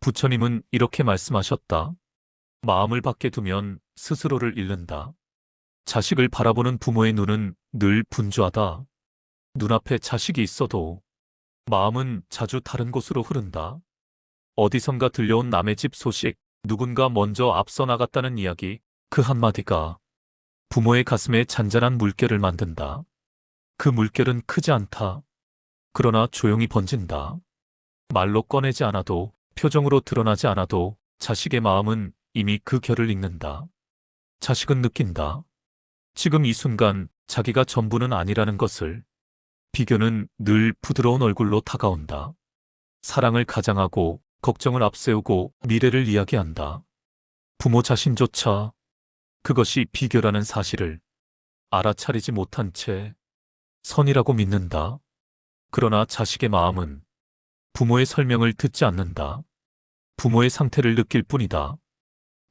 부처님은 이렇게 말씀하셨다. 마음을 밖에 두면 스스로를 잃는다. 자식을 바라보는 부모의 눈은 늘 분주하다. 눈앞에 자식이 있어도 마음은 자주 다른 곳으로 흐른다. 어디선가 들려온 남의 집 소식, 누군가 먼저 앞서 나갔다는 이야기, 그 한마디가 부모의 가슴에 잔잔한 물결을 만든다. 그 물결은 크지 않다. 그러나 조용히 번진다. 말로 꺼내지 않아도, 표정으로 드러나지 않아도 자식의 마음은 이미 그 결을 읽는다. 자식은 느낀다. 지금 이 순간 자기가 전부는 아니라는 것을. 비교는 늘 부드러운 얼굴로 다가온다. 사랑을 가장하고 걱정을 앞세우고 미래를 이야기한다. 부모 자신조차 그것이 비교라는 사실을 알아차리지 못한 채 선이라고 믿는다. 그러나 자식의 마음은 부모의 설명을 듣지 않는다. 부모의 상태를 느낄 뿐이다.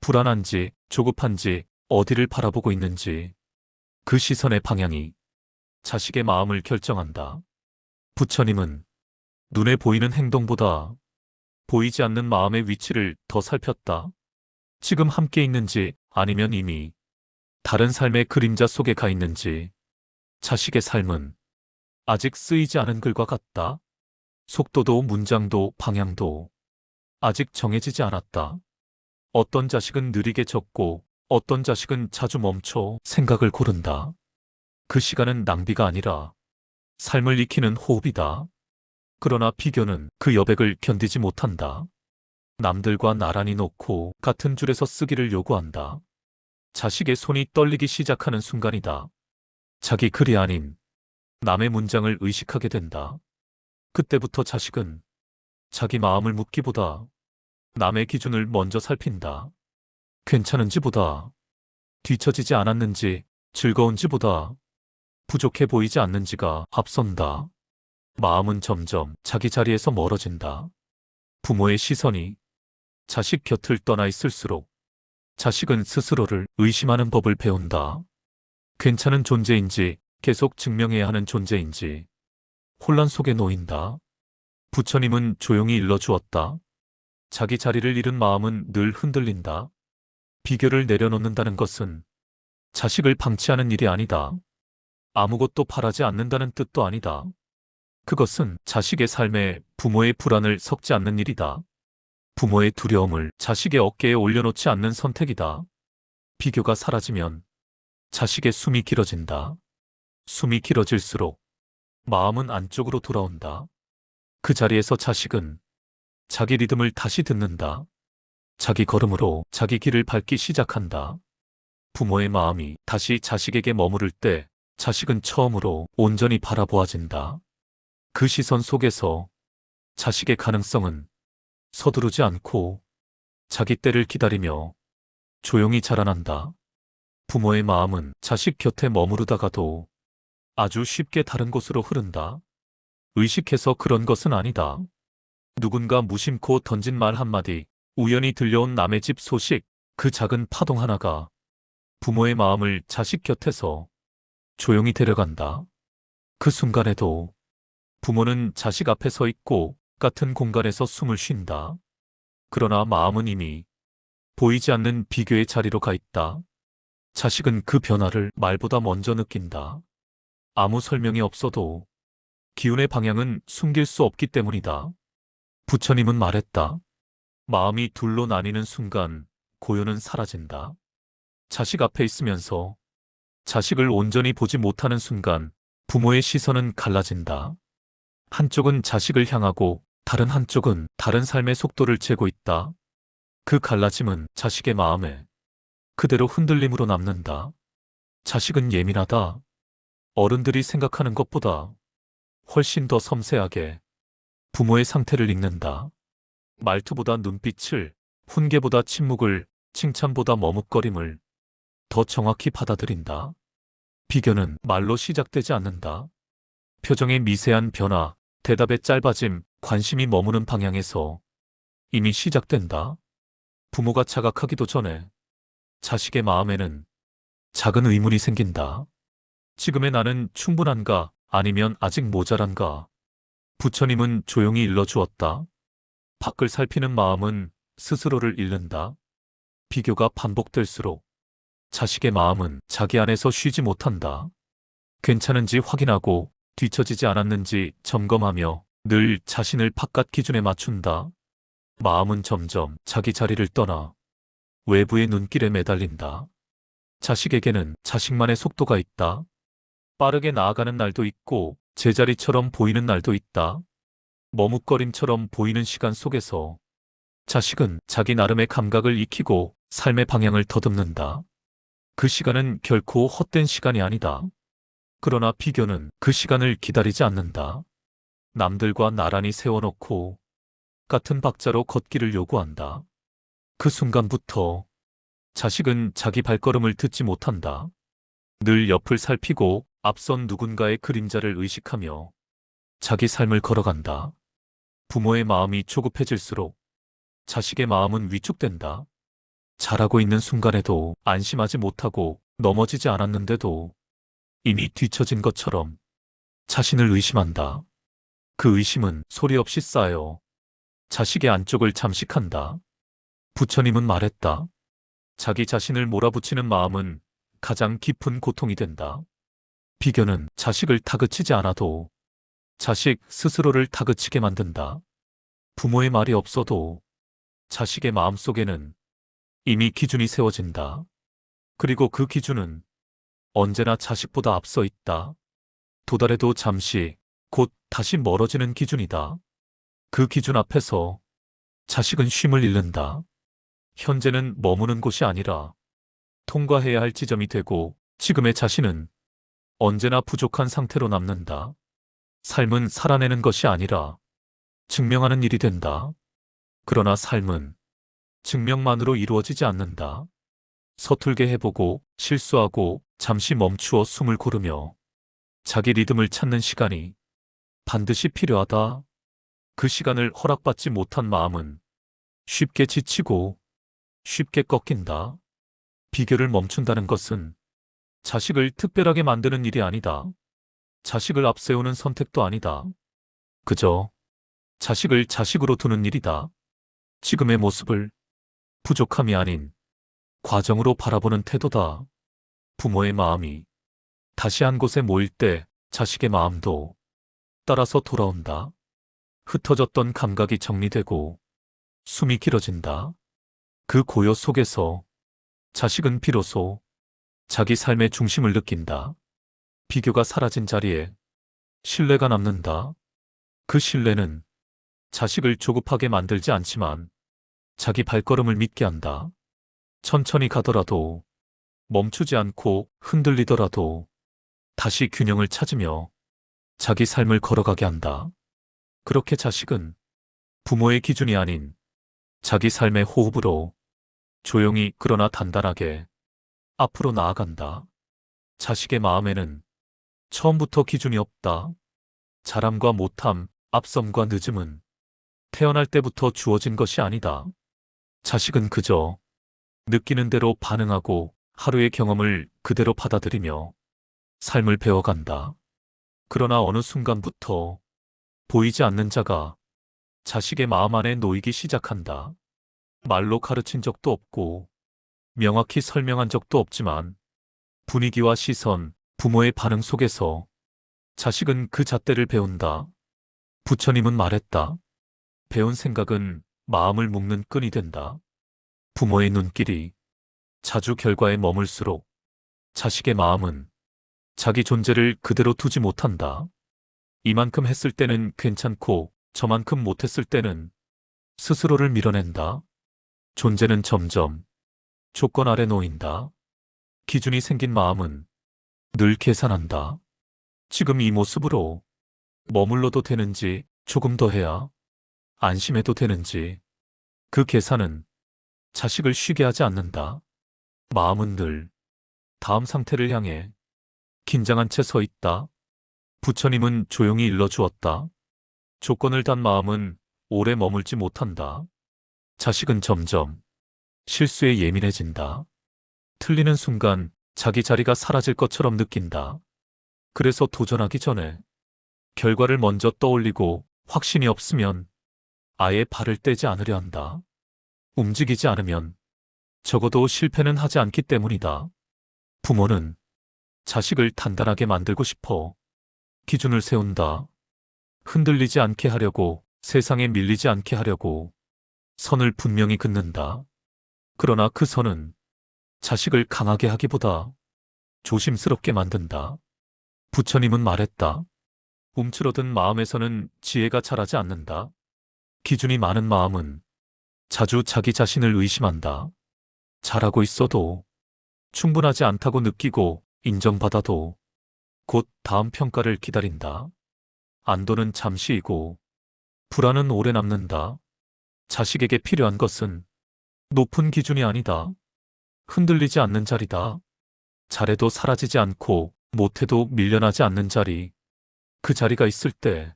불안한지, 조급한지, 어디를 바라보고 있는지 그 시선의 방향이 자식의 마음을 결정한다. 부처님은 눈에 보이는 행동보다 보이지 않는 마음의 위치를 더 살폈다. 지금 함께 있는지 아니면 이미 다른 삶의 그림자 속에 가 있는지. 자식의 삶은 아직 쓰이지 않은 글과 같다. 속도도 문장도 방향도 아직 정해지지 않았다. 어떤 자식은 느리게 적고 어떤 자식은 자주 멈춰 생각을 고른다. 그 시간은 낭비가 아니라 삶을 익히는 호흡이다. 그러나 비교는 그 여백을 견디지 못한다. 남들과 나란히 놓고 같은 줄에서 쓰기를 요구한다. 자식의 손이 떨리기 시작하는 순간이다. 자기 글이 아닌 남의 문장을 의식하게 된다. 그때부터 자식은 자기 마음을 묻기보다 남의 기준을 먼저 살핀다. 괜찮은지보다, 뒤처지지 않았는지, 즐거운지보다 부족해 보이지 않는지가 앞선다. 마음은 점점 자기 자리에서 멀어진다. 부모의 시선이 자식 곁을 떠나 있을수록 자식은 스스로를 의심하는 법을 배운다. 괜찮은 존재인지 계속 증명해야 하는 존재인지 혼란 속에 놓인다. 부처님은 조용히 일러주었다. 자기 자리를 잃은 마음은 늘 흔들린다. 비교를 내려놓는다는 것은 자식을 방치하는 일이 아니다. 아무것도 바라지 않는다는 뜻도 아니다. 그것은 자식의 삶에 부모의 불안을 섞지 않는 일이다. 부모의 두려움을 자식의 어깨에 올려놓지 않는 선택이다. 비교가 사라지면 자식의 숨이 길어진다. 숨이 길어질수록 마음은 안쪽으로 돌아온다. 그 자리에서 자식은 자기 리듬을 다시 듣는다. 자기 걸음으로 자기 길을 밟기 시작한다. 부모의 마음이 다시 자식에게 머무를 때 자식은 처음으로 온전히 바라보아진다. 그 시선 속에서 자식의 가능성은 서두르지 않고 자기 때를 기다리며 조용히 자라난다. 부모의 마음은 자식 곁에 머무르다가도 아주 쉽게 다른 곳으로 흐른다. 의식해서 그런 것은 아니다. 누군가 무심코 던진 말 한마디, 우연히 들려온 남의 집 소식, 그 작은 파동 하나가 부모의 마음을 자식 곁에서 조용히 데려간다. 그 순간에도 부모는 자식 앞에 서 있고 같은 공간에서 숨을 쉰다. 그러나 마음은 이미 보이지 않는 비교의 자리로 가 있다. 자식은 그 변화를 말보다 먼저 느낀다. 아무 설명이 없어도 기운의 방향은 숨길 수 없기 때문이다. 부처님은 말했다. 마음이 둘로 나뉘는 순간 고요는 사라진다. 자식 앞에 있으면서 자식을 온전히 보지 못하는 순간 부모의 시선은 갈라진다. 한쪽은 자식을 향하고 다른 한쪽은 다른 삶의 속도를 재고 있다. 그 갈라짐은 자식의 마음에 그대로 흔들림으로 남는다. 자식은 예민하다. 어른들이 생각하는 것보다 훨씬 더 섬세하게 부모의 상태를 읽는다. 말투보다 눈빛을, 훈계보다 침묵을, 칭찬보다 머뭇거림을 더 정확히 받아들인다. 비교는 말로 시작되지 않는다. 표정의 미세한 변화, 대답의 짧아짐, 관심이 머무는 방향에서 이미 시작된다. 부모가 자각하기도 전에 자식의 마음에는 작은 의문이 생긴다. 지금의 나는 충분한가? 아니면 아직 모자란가? 부처님은 조용히 일러주었다. 밖을 살피는 마음은 스스로를 잃는다. 비교가 반복될수록 자식의 마음은 자기 안에서 쉬지 못한다. 괜찮은지 확인하고 뒤처지지 않았는지 점검하며 늘 자신을 바깥 기준에 맞춘다. 마음은 점점 자기 자리를 떠나 외부의 눈길에 매달린다. 자식에게는 자식만의 속도가 있다. 빠르게 나아가는 날도 있고 제자리처럼 보이는 날도 있다. 머뭇거림처럼 보이는 시간 속에서 자식은 자기 나름의 감각을 익히고 삶의 방향을 더듬는다. 그 시간은 결코 헛된 시간이 아니다. 그러나 비교는 그 시간을 기다리지 않는다. 남들과 나란히 세워놓고 같은 박자로 걷기를 요구한다. 그 순간부터 자식은 자기 발걸음을 듣지 못한다. 늘 옆을 살피고 앞선 누군가의 그림자를 의식하며 자기 삶을 걸어간다. 부모의 마음이 조급해질수록 자식의 마음은 위축된다. 잘하고 있는 순간에도 안심하지 못하고 넘어지지 않았는데도 이미 뒤처진 것처럼 자신을 의심한다. 그 의심은 소리 없이 쌓여 자식의 안쪽을 잠식한다. 부처님은 말했다. 자기 자신을 몰아붙이는 마음은 가장 깊은 고통이 된다. 비교는 자식을 다그치지 않아도 자식 스스로를 다그치게 만든다. 부모의 말이 없어도 자식의 마음속에는 이미 기준이 세워진다. 그리고 그 기준은 언제나 자식보다 앞서 있다. 도달해도 잠시, 곧 다시 멀어지는 기준이다. 그 기준 앞에서 자식은 쉼을 잃는다. 현재는 머무는 곳이 아니라 통과해야 할 지점이 되고 지금의 자신은 언제나 부족한 상태로 남는다. 삶은 살아내는 것이 아니라 증명하는 일이 된다. 그러나 삶은 증명만으로 이루어지지 않는다. 서툴게 해보고 실수하고 잠시 멈추어 숨을 고르며 자기 리듬을 찾는 시간이 반드시 필요하다. 그 시간을 허락받지 못한 마음은 쉽게 지치고 쉽게 꺾인다. 비교를 멈춘다는 것은 자식을 특별하게 만드는 일이 아니다. 자식을 앞세우는 선택도 아니다. 그저 자식을 자식으로 두는 일이다. 지금의 모습을 부족함이 아닌 과정으로 바라보는 태도다. 부모의 마음이 다시 한 곳에 모일 때 자식의 마음도 따라서 돌아온다. 흩어졌던 감각이 정리되고 숨이 길어진다. 그 고요 속에서 자식은 비로소 자기 삶의 중심을 느낀다. 비교가 사라진 자리에 신뢰가 남는다. 그 신뢰는 자식을 조급하게 만들지 않지만 자기 발걸음을 믿게 한다. 천천히 가더라도 멈추지 않고 흔들리더라도 다시 균형을 찾으며 자기 삶을 걸어가게 한다. 그렇게 자식은 부모의 기준이 아닌 자기 삶의 호흡으로 조용히 그러나 단단하게 앞으로 나아간다. 자식의 마음에는 처음부터 기준이 없다. 잘함과 못함, 앞섬과 늦음은 태어날 때부터 주어진 것이 아니다. 자식은 그저 느끼는 대로 반응하고 하루의 경험을 그대로 받아들이며 삶을 배워간다. 그러나 어느 순간부터 보이지 않는 자가 자식의 마음 안에 놓이기 시작한다. 말로 가르친 적도 없고 명확히 설명한 적도 없지만 분위기와 시선, 부모의 반응 속에서 자식은 그 잣대를 배운다. 부처님은 말했다. 배운 생각은 마음을 묶는 끈이 된다. 부모의 눈길이 자주 결과에 머물수록 자식의 마음은 자기 존재를 그대로 두지 못한다. 이만큼 했을 때는 괜찮고 저만큼 못했을 때는 스스로를 밀어낸다. 존재는 점점 조건 아래 놓인다. 기준이 생긴 마음은 늘 계산한다. 지금 이 모습으로 머물러도 되는지 조금 더 해야 안심해도 되는지 그 계산은 자식을 쉬게 하지 않는다. 마음은 늘 다음 상태를 향해 긴장한 채 서 있다. 부처님은 조용히 일러주었다. 조건을 단 마음은 오래 머물지 못한다. 자식은 점점 실수에 예민해진다. 틀리는 순간 자기 자리가 사라질 것처럼 느낀다. 그래서 도전하기 전에 결과를 먼저 떠올리고 확신이 없으면 아예 발을 떼지 않으려 한다. 움직이지 않으면 적어도 실패는 하지 않기 때문이다. 부모는 자식을 단단하게 만들고 싶어 기준을 세운다. 흔들리지 않게 하려고, 세상에 밀리지 않게 하려고 선을 분명히 긋는다. 그러나 그 선은 자식을 강하게 하기보다 조심스럽게 만든다. 부처님은 말했다. 움츠러든 마음에서는 지혜가 자라지 않는다. 기준이 많은 마음은 자주 자기 자신을 의심한다. 잘하고 있어도, 충분하지 않다고 느끼고 인정받아도 곧 다음 평가를 기다린다. 안도는 잠시이고 불안은 오래 남는다. 자식에게 필요한 것은 높은 기준이 아니다. 흔들리지 않는 자리다. 잘해도 사라지지 않고 못해도 밀려나지 않는 자리. 그 자리가 있을 때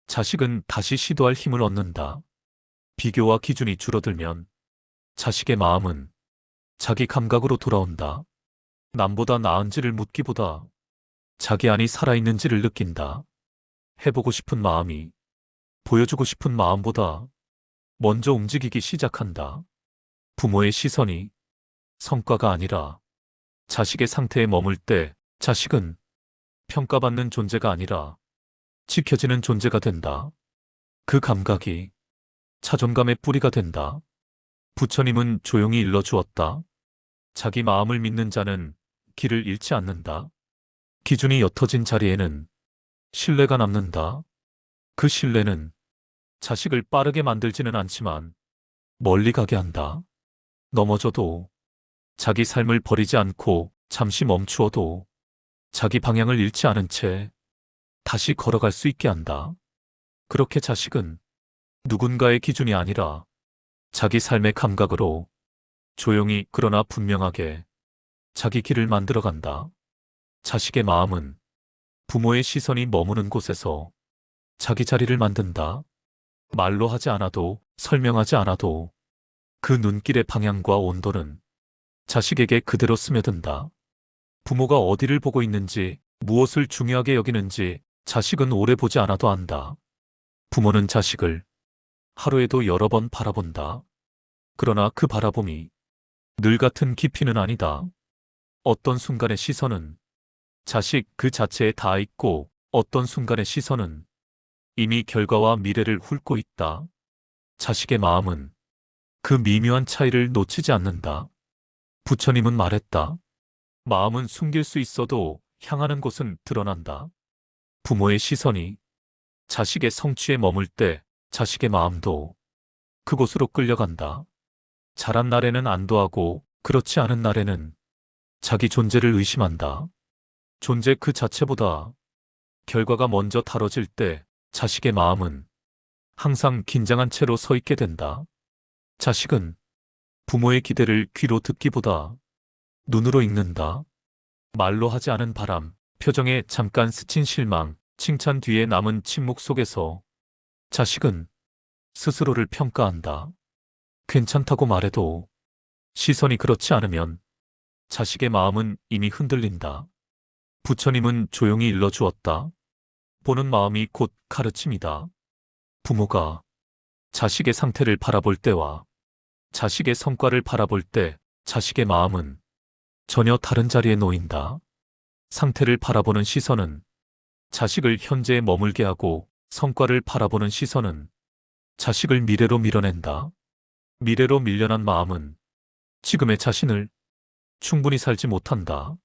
자식은 다시 시도할 힘을 얻는다. 비교와 기준이 줄어들면 자식의 마음은 자기 감각으로 돌아온다. 남보다 나은지를 묻기보다 자기 안이 살아있는지를 느낀다. 해보고 싶은 마음이 보여주고 싶은 마음보다 먼저 움직이기 시작한다. 부모의 시선이 성과가 아니라 자식의 상태에 머물 때 자식은 평가받는 존재가 아니라 지켜지는 존재가 된다. 그 감각이 자존감의 뿌리가 된다. 부처님은 조용히 일러주었다. 자기 마음을 믿는 자는 길을 잃지 않는다. 기준이 옅어진 자리에는 신뢰가 남는다. 그 신뢰는 자식을 빠르게 만들지는 않지만 멀리 가게 한다. 넘어져도, 자기 삶을 버리지 않고 잠시 멈추어도 자기 방향을 잃지 않은 채 다시 걸어갈 수 있게 한다. 그렇게 자식은 누군가의 기준이 아니라 자기 삶의 감각으로 조용히 그러나 분명하게 자기 길을 만들어간다. 자식의 마음은 부모의 시선이 머무는 곳에서 자기 자리를 만든다. 말로 하지 않아도, 설명하지 않아도 그 눈길의 방향과 온도는 자식에게 그대로 스며든다. 부모가 어디를 보고 있는지, 무엇을 중요하게 여기는지 자식은 오래 보지 않아도 안다. 부모는 자식을 하루에도 여러 번 바라본다. 그러나 그 바라봄이 늘 같은 깊이는 아니다. 어떤 순간의 시선은 자식 그 자체에 닿아 있고, 어떤 순간의 시선은 이미 결과와 미래를 훑고 있다. 자식의 마음은 그 미묘한 차이를 놓치지 않는다. 부처님은 말했다. 마음은 숨길 수 있어도 향하는 곳은 드러난다. 부모의 시선이 자식의 성취에 머물 때 자식의 마음도 그곳으로 끌려간다. 잘한 날에는 안도하고, 그렇지 않은 날에는 자기 존재를 의심한다. 존재 그 자체보다 결과가 먼저 다뤄질 때 자식의 마음은 항상 긴장한 채로 서 있게 된다. 자식은 부모의 기대를 귀로 듣기보다 눈으로 읽는다. 말로 하지 않은 바람, 표정에 잠깐 스친 실망, 칭찬 뒤에 남은 침묵 속에서 자식은 스스로를 평가한다. 괜찮다고 말해도 시선이 그렇지 않으면 자식의 마음은 이미 흔들린다. 부처님은 조용히 일러주었다. 보는 마음이 곧 가르침이다. 부모가 자식의 상태를 바라볼 때와 자식의 성과를 바라볼 때 자식의 마음은 전혀 다른 자리에 놓인다. 상태를 바라보는 시선은 자식을 현재에 머물게 하고, 성과를 바라보는 시선은 자식을 미래로 밀어낸다. 미래로 밀려난 마음은 지금의 자신을 충분히 살지 못한다.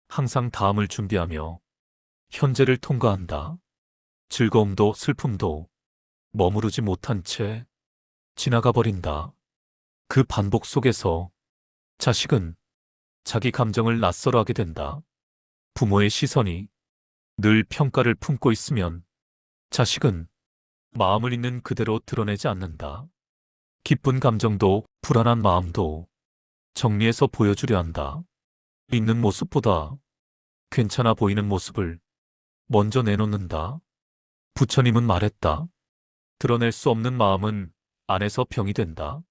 항상 다음을 준비하며 현재를 통과한다. 즐거움도 슬픔도 머무르지 못한 채 지나가 버린다. 그 반복 속에서 자식은 자기 감정을 낯설어하게 된다. 부모의 시선이 늘 평가를 품고 있으면 자식은 마음을 있는 그대로 드러내지 않는다. 기쁜 감정도 불안한 마음도 정리해서 보여주려 한다. 있는 모습보다 괜찮아 보이는 모습을 먼저 내놓는다. 부처님은 말했다. 드러낼 수 없는 마음은 안에서 병이 된다.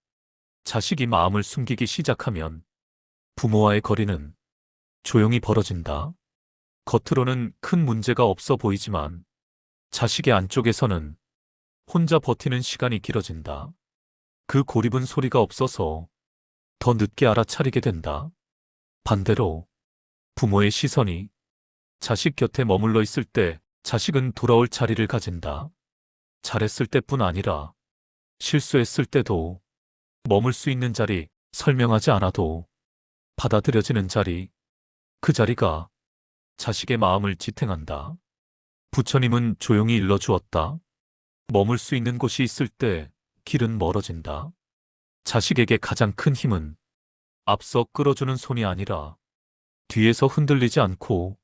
자식이 마음을 숨기기 시작하면 부모와의 거리는 조용히 벌어진다. 겉으로는 큰 문제가 없어 보이지만 자식의 안쪽에서는 혼자 버티는 시간이 길어진다. 그 고립은 소리가 없어서 더 늦게 알아차리게 된다. 반대로 부모의 시선이 자식 곁에 머물러 있을 때 자식은 돌아올 자리를 가진다. 잘했을 때뿐 아니라 실수했을 때도 머물 수 있는 자리, 설명하지 않아도 받아들여지는 자리, 그 자리가 자식의 마음을 지탱한다. 부처님은 조용히 일러주었다. 머물 수 있는 곳이 있을 때 길은 멀어진다. 자식에게 가장 큰 힘은 앞서 끌어주는 손이 아니라 뒤에서 흔들리지 않고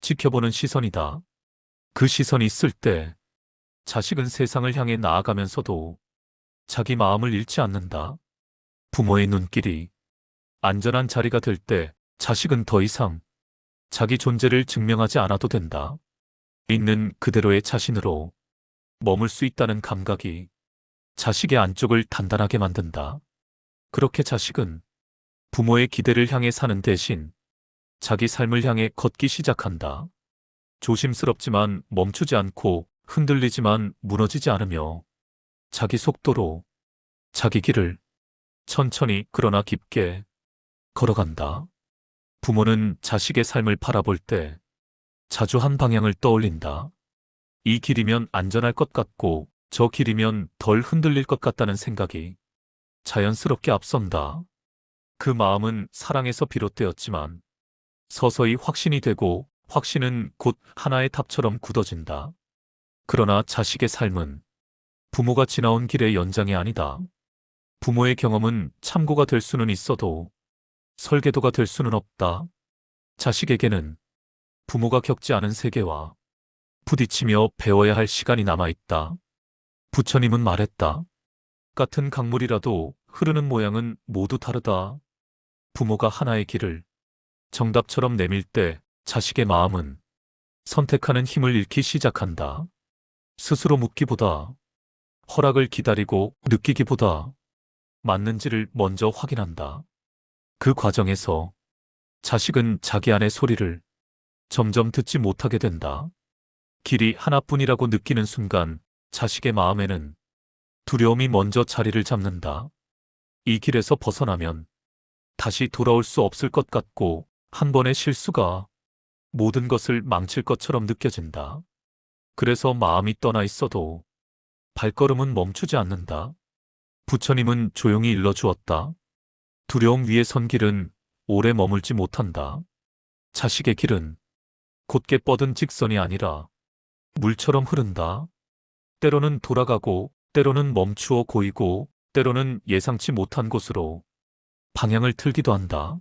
지켜보는 시선이다. 그 시선이 있을 때 자식은 세상을 향해 나아가면서도 자기 마음을 잃지 않는다. 부모의 눈길이 안전한 자리가 될 때 자식은 더 이상 자기 존재를 증명하지 않아도 된다. 있는 그대로의 자신으로 머물 수 있다는 감각이 자식의 안쪽을 단단하게 만든다. 그렇게 자식은 부모의 기대를 향해 사는 대신 자기 삶을 향해 걷기 시작한다. 조심스럽지만 멈추지 않고 흔들리지만 무너지지 않으며 자기 속도로 자기 길을 천천히 그러나 깊게 걸어간다. 부모는 자식의 삶을 바라볼 때 자주 한 방향을 떠올린다. 이 길이면 안전할 것 같고 저 길이면 덜 흔들릴 것 같다는 생각이 자연스럽게 앞선다. 그 마음은 사랑에서 비롯되었지만 서서히 확신이 되고 확신은 곧 하나의 탑처럼 굳어진다. 그러나 자식의 삶은 부모가 지나온 길의 연장이 아니다. 부모의 경험은 참고가 될 수는 있어도 설계도가 될 수는 없다. 자식에게는 부모가 겪지 않은 세계와 부딪히며 배워야 할 시간이 남아있다. 부처님은 말했다. 같은 강물이라도 흐르는 모양은 모두 다르다. 부모가 하나의 길을 정답처럼 내밀 때 자식의 마음은 선택하는 힘을 잃기 시작한다. 스스로 묻기보다 허락을 기다리고 느끼기보다 맞는지를 먼저 확인한다. 그 과정에서 자식은 자기 안의 소리를 점점 듣지 못하게 된다. 길이 하나뿐이라고 느끼는 순간 자식의 마음에는 두려움이 먼저 자리를 잡는다. 이 길에서 벗어나면 다시 돌아올 수 없을 것 같고 한 번의 실수가 모든 것을 망칠 것처럼 느껴진다. 그래서 마음이 떠나 있어도 발걸음은 멈추지 않는다. 부처님은 조용히 일러주었다. 두려움 위에 선 길은 오래 머물지 못한다. 자식의 길은 곧게 뻗은 직선이 아니라 물처럼 흐른다. 때로는 돌아가고, 때로는 멈추어 고이고, 때로는 예상치 못한 곳으로 방향을 틀기도 한다.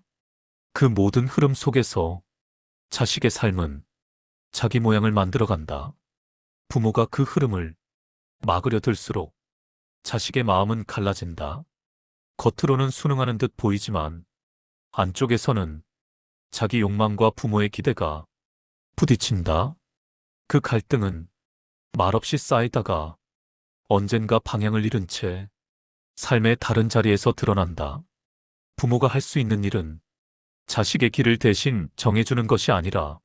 그 모든 흐름 속에서 자식의 삶은 자기 모양을 만들어간다. 부모가 그 흐름을 막으려 들수록 자식의 마음은 갈라진다. 겉으로는 순응하는 듯 보이지만 안쪽에서는 자기 욕망과 부모의 기대가 부딪힌다. 그 갈등은 말없이 쌓이다가 언젠가 방향을 잃은 채 삶의 다른 자리에서 드러난다. 부모가 할 수 있는 일은 자식의 길을 대신 정해주는 것이 아니라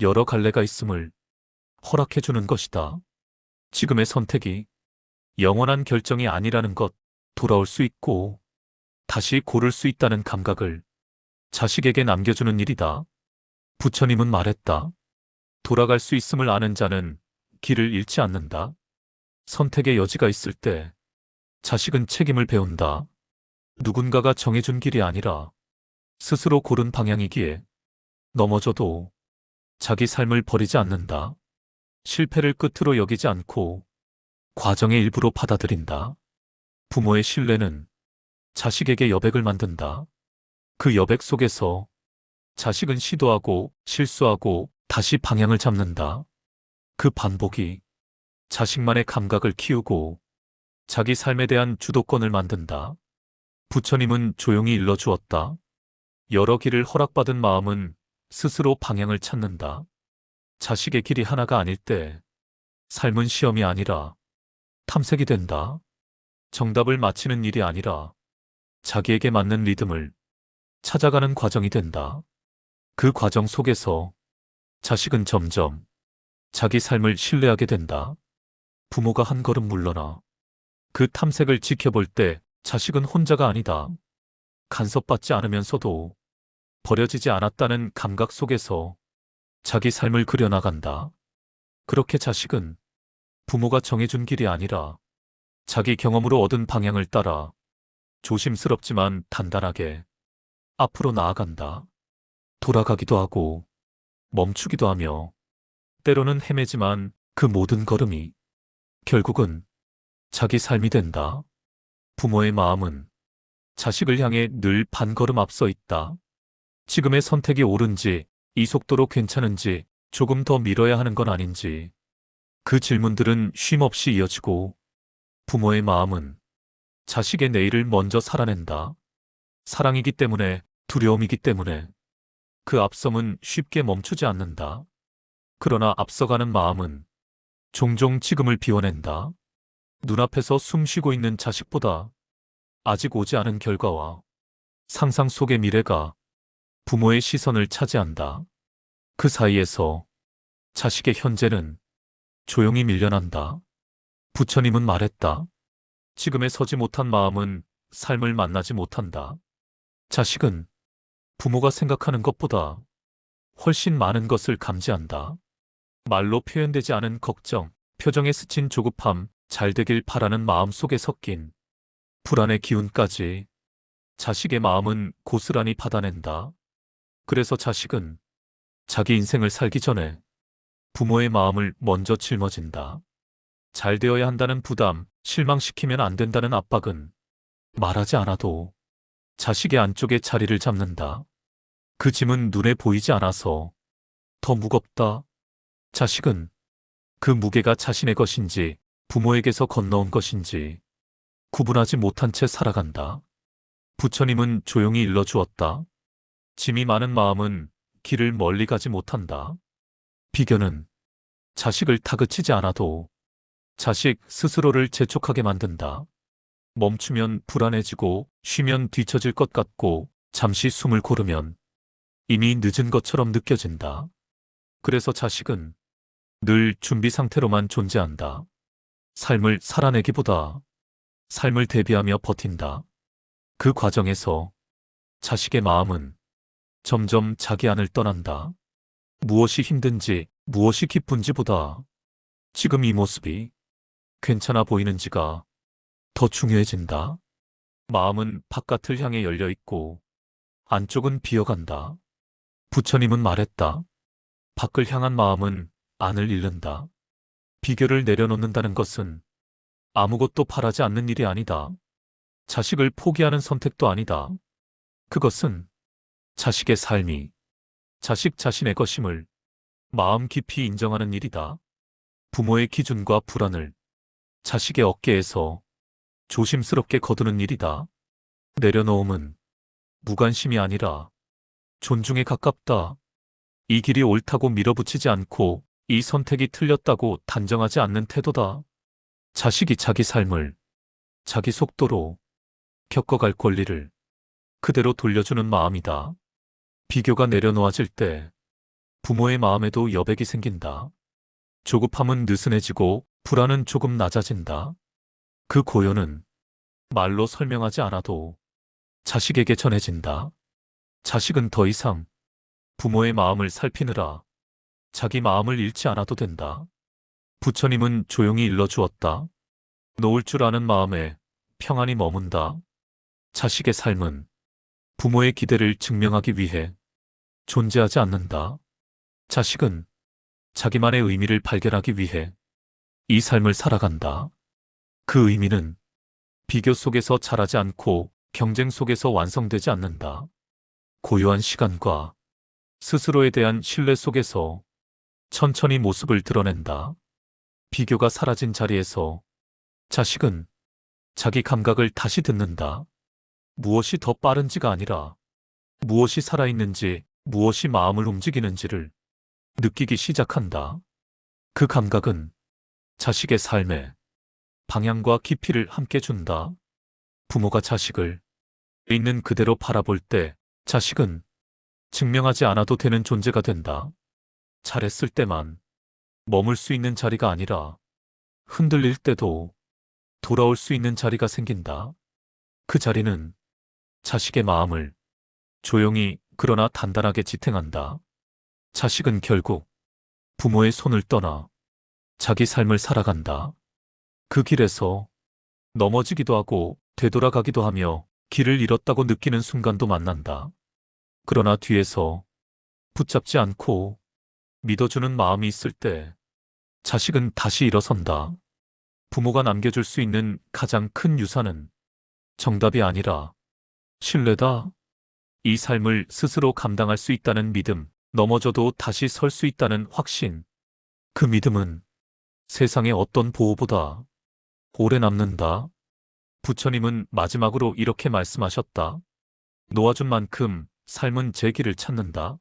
여러 갈래가 있음을 허락해주는 것이다. 지금의 선택이 영원한 결정이 아니라는 것, 돌아올 수 있고 다시 고를 수 있다는 감각을 자식에게 남겨주는 일이다. 부처님은 말했다. 돌아갈 수 있음을 아는 자는 길을 잃지 않는다. 선택의 여지가 있을 때 자식은 책임을 배운다. 누군가가 정해준 길이 아니라 스스로 고른 방향이기에 넘어져도 자기 삶을 버리지 않는다. 실패를 끝으로 여기지 않고 과정의 일부로 받아들인다. 부모의 신뢰는 자식에게 여백을 만든다. 그 여백 속에서 자식은 시도하고 실수하고 다시 방향을 잡는다. 그 반복이 자식만의 감각을 키우고 자기 삶에 대한 주도권을 만든다. 부처님은 조용히 일러주었다. 여러 길을 허락받은 마음은 스스로 방향을 찾는다. 자식의 길이 하나가 아닐 때 삶은 시험이 아니라 탐색이 된다. 정답을 맞히는 일이 아니라 자기에게 맞는 리듬을 찾아가는 과정이 된다. 그 과정 속에서 자식은 점점 자기 삶을 신뢰하게 된다. 부모가 한 걸음 물러나 그 탐색을 지켜볼 때 자식은 혼자가 아니다. 간섭받지 않으면서도 버려지지 않았다는 감각 속에서 자기 삶을 그려나간다. 그렇게 자식은 부모가 정해준 길이 아니라 자기 경험으로 얻은 방향을 따라 조심스럽지만 단단하게 앞으로 나아간다. 돌아가기도 하고 멈추기도 하며 때로는 헤매지만 그 모든 걸음이 결국은 자기 삶이 된다. 부모의 마음은 자식을 향해 늘 반걸음 앞서 있다. 지금의 선택이 옳은지, 이 속도로 괜찮은지, 조금 더 밀어야 하는 건 아닌지. 그 질문들은 쉼없이 이어지고 부모의 마음은 자식의 내일을 먼저 살아낸다. 사랑이기 때문에, 두려움이기 때문에 그 앞섬은 쉽게 멈추지 않는다. 그러나 앞서가는 마음은 종종 지금을 비워낸다. 눈앞에서 숨 쉬고 있는 자식보다 아직 오지 않은 결과와 상상 속의 미래가 부모의 시선을 차지한다. 그 사이에서 자식의 현재는 조용히 밀려난다. 부처님은 말했다. 지금에 서지 못한 마음은 삶을 만나지 못한다. 자식은 부모가 생각하는 것보다 훨씬 많은 것을 감지한다. 말로 표현되지 않은 걱정, 표정에 스친 조급함, 잘 되길 바라는 마음 속에 섞인 불안의 기운까지 자식의 마음은 고스란히 받아낸다. 그래서 자식은 자기 인생을 살기 전에 부모의 마음을 먼저 짊어진다. 잘 되어야 한다는 부담, 실망시키면 안 된다는 압박은 말하지 않아도 자식의 안쪽에 자리를 잡는다. 그 짐은 눈에 보이지 않아서 더 무겁다. 자식은 그 무게가 자신의 것인지 부모에게서 건너온 것인지 구분하지 못한 채 살아간다. 부처님은 조용히 일러주었다. 짐이 많은 마음은 길을 멀리 가지 못한다. 비교는 자식을 다그치지 않아도 자식 스스로를 재촉하게 만든다. 멈추면 불안해지고 쉬면 뒤처질 것 같고 잠시 숨을 고르면 이미 늦은 것처럼 느껴진다. 그래서 자식은 늘 준비 상태로만 존재한다. 삶을 살아내기보다 삶을 대비하며 버틴다. 그 과정에서 자식의 마음은 점점 자기 안을 떠난다. 무엇이 힘든지, 무엇이 기쁜지보다 지금 이 모습이 괜찮아 보이는지가 더 중요해진다. 마음은 바깥을 향해 열려 있고 안쪽은 비어간다. 부처님은 말했다. 밖을 향한 마음은 안을 잃는다. 비교를 내려놓는다는 것은 아무것도 바라지 않는 일이 아니다. 자식을 포기하는 선택도 아니다. 그것은 자식의 삶이 자식 자신의 것임을 마음 깊이 인정하는 일이다. 부모의 기준과 불안을 자식의 어깨에서 조심스럽게 거두는 일이다. 내려놓음은 무관심이 아니라 존중에 가깝다. 이 길이 옳다고 밀어붙이지 않고 이 선택이 틀렸다고 단정하지 않는 태도다. 자식이 자기 삶을 자기 속도로 겪어갈 권리를 그대로 돌려주는 마음이다. 비교가 내려놓아질 때 부모의 마음에도 여백이 생긴다. 조급함은 느슨해지고 불안은 조금 낮아진다. 그 고요는 말로 설명하지 않아도 자식에게 전해진다. 자식은 더 이상 부모의 마음을 살피느라 자기 마음을 잃지 않아도 된다. 부처님은 조용히 일러주었다. 놓을 줄 아는 마음에 평안이 머문다. 자식의 삶은 부모의 기대를 증명하기 위해 존재하지 않는다. 자식은 자기만의 의미를 발견하기 위해 이 삶을 살아간다. 그 의미는 비교 속에서 자라지 않고 경쟁 속에서 완성되지 않는다. 고요한 시간과 스스로에 대한 신뢰 속에서 천천히 모습을 드러낸다. 비교가 사라진 자리에서 자식은 자기 감각을 다시 듣는다. 무엇이 더 빠른지가 아니라 무엇이 살아있는지, 무엇이 마음을 움직이는지를 느끼기 시작한다. 그 감각은 자식의 삶에 방향과 깊이를 함께 준다. 부모가 자식을 있는 그대로 바라볼 때 자식은 증명하지 않아도 되는 존재가 된다. 잘했을 때만 머물 수 있는 자리가 아니라 흔들릴 때도 돌아올 수 있는 자리가 생긴다. 그 자리는 자식의 마음을 조용히 그러나 단단하게 지탱한다. 자식은 결국 부모의 손을 떠나 자기 삶을 살아간다. 그 길에서 넘어지기도 하고 되돌아가기도 하며 길을 잃었다고 느끼는 순간도 만난다. 그러나 뒤에서 붙잡지 않고 믿어주는 마음이 있을 때 자식은 다시 일어선다. 부모가 남겨줄 수 있는 가장 큰 유산은 정답이 아니라 신뢰다. 이 삶을 스스로 감당할 수 있다는 믿음, 넘어져도 다시 설 수 있다는 확신. 그 믿음은 세상의 어떤 보호보다 오래 남는다. 부처님은 마지막으로 이렇게 말씀하셨다. 놓아준 만큼 삶은 제 길을 찾는다.